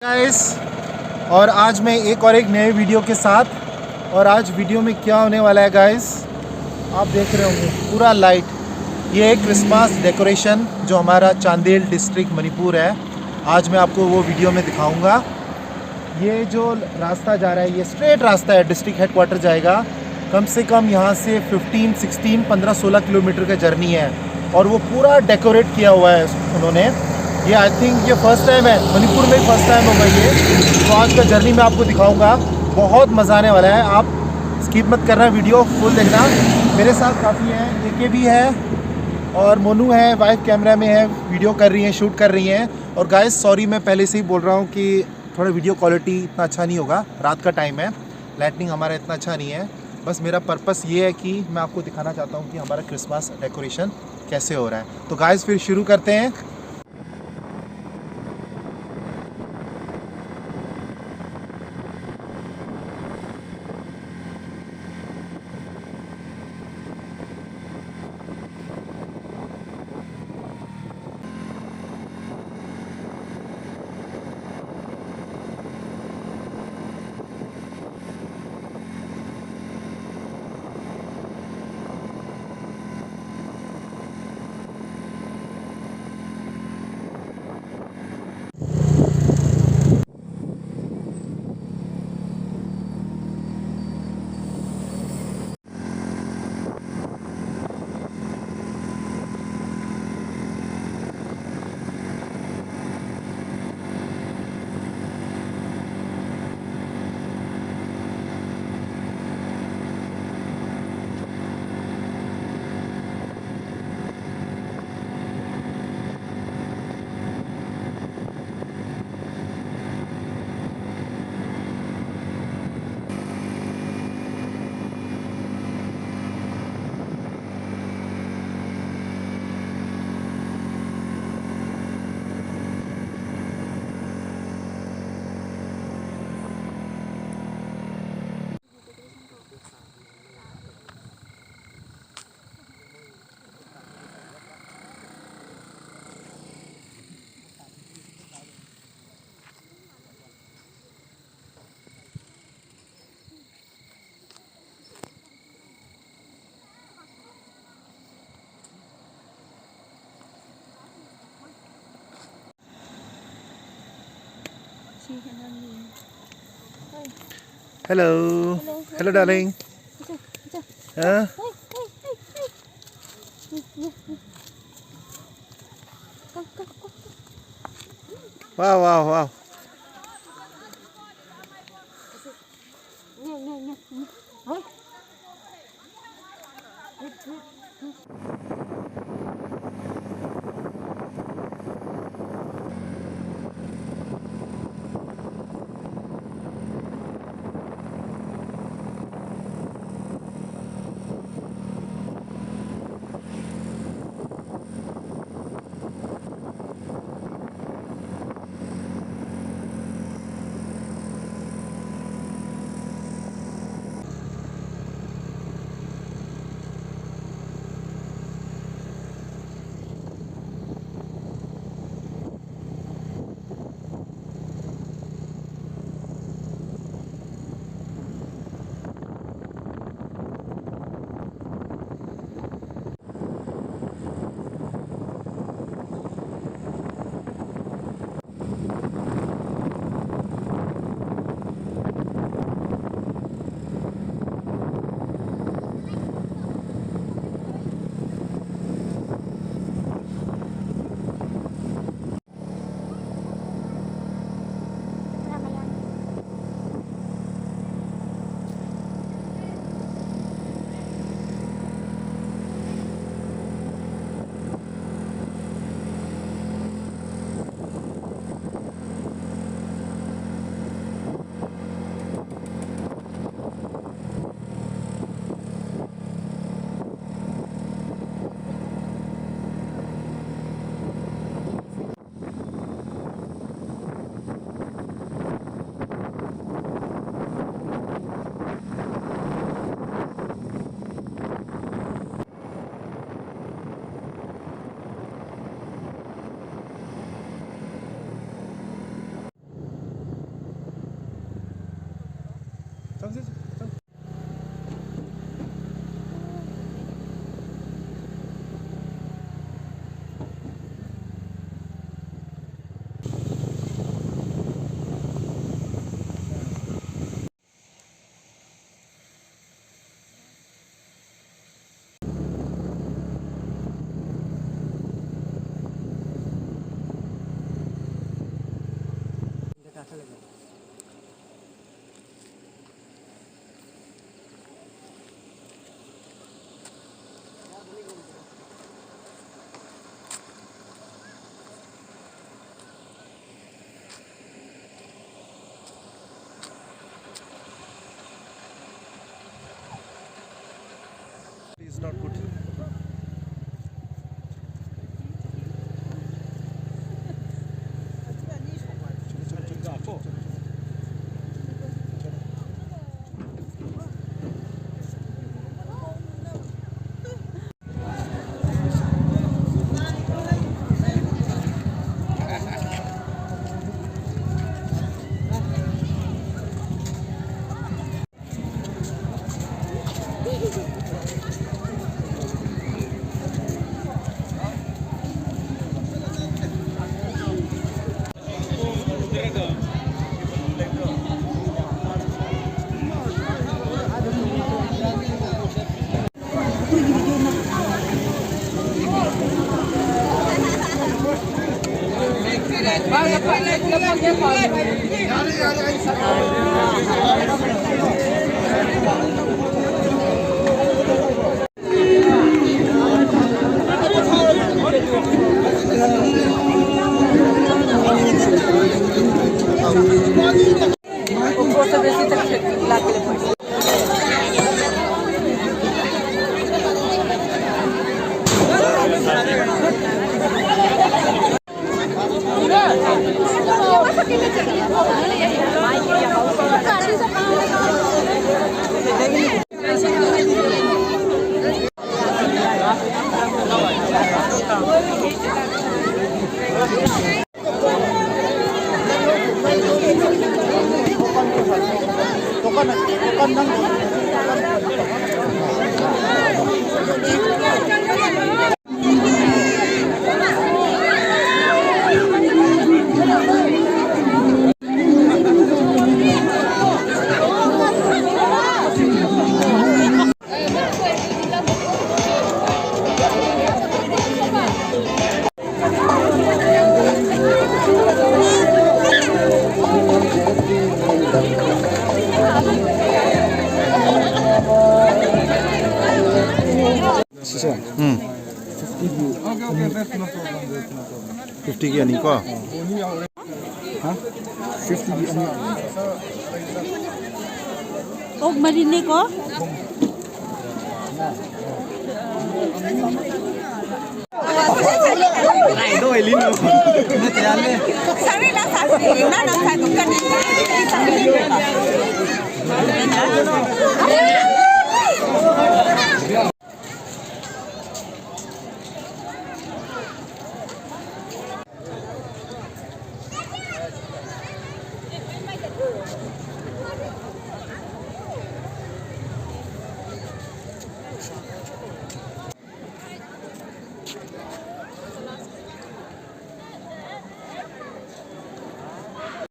Guys, और आज मैं एक नए वीडियो के साथ। और आज वीडियो में क्या होने वाला है गाइस, आप देख रहे होंगे पूरा लाइट। ये है क्रिसमस डेकोरेशन जो हमारा चांदेल डिस्ट्रिक्ट मणिपुर है। आज मैं आपको वो वीडियो में दिखाऊंगा। ये जो रास्ता जा रहा है ये स्ट्रेट रास्ता है, डिस्ट्रिक्ट हेडक्वार्टर जाएगा। कम से कम यहाँ से 15, 16, 15, 16 किलोमीटर का जर्नी है। और वो पूरा डेकोरेट किया हुआ है उन्होंने। ये आई थिंक ये फर्स्ट टाइम है, मणिपुर में ही फर्स्ट टाइम होगा ये। तो आज का जर्नी मैं आपको दिखाऊंगा, बहुत मज़ा आने वाला है। आप स्किप मत करना, वीडियो फुल देखना। मेरे साथ काफ़ी हैं, एके भी है और मोनू है, वाइफ कैमरा में है, वीडियो कर रही हैं, शूट कर रही हैं। और गाइस सॉरी, मैं पहले से ही बोल रहा हूँ कि थोड़ा वीडियो क्वालिटी इतना अच्छा नहीं होगा, रात का टाइम है, लाइटनिंग हमारा इतना अच्छा नहीं है। बस मेरा पर्पस ये है कि मैं आपको दिखाना चाहता हूँ कि हमारा क्रिसमस डेकोरेशन कैसे हो रहा है। तो गाइस फिर शुरू करते हैं। Hello hello darling. वाह वाह वाह। not good. ऊपर से बेसी तक ला के ले Okay, that's no problem. 50 की नहीं को? हाँ? 50 की नहीं. ओक मरीने को? Ay, no, el hino. Sabi lang sa akin, na nasa dukan.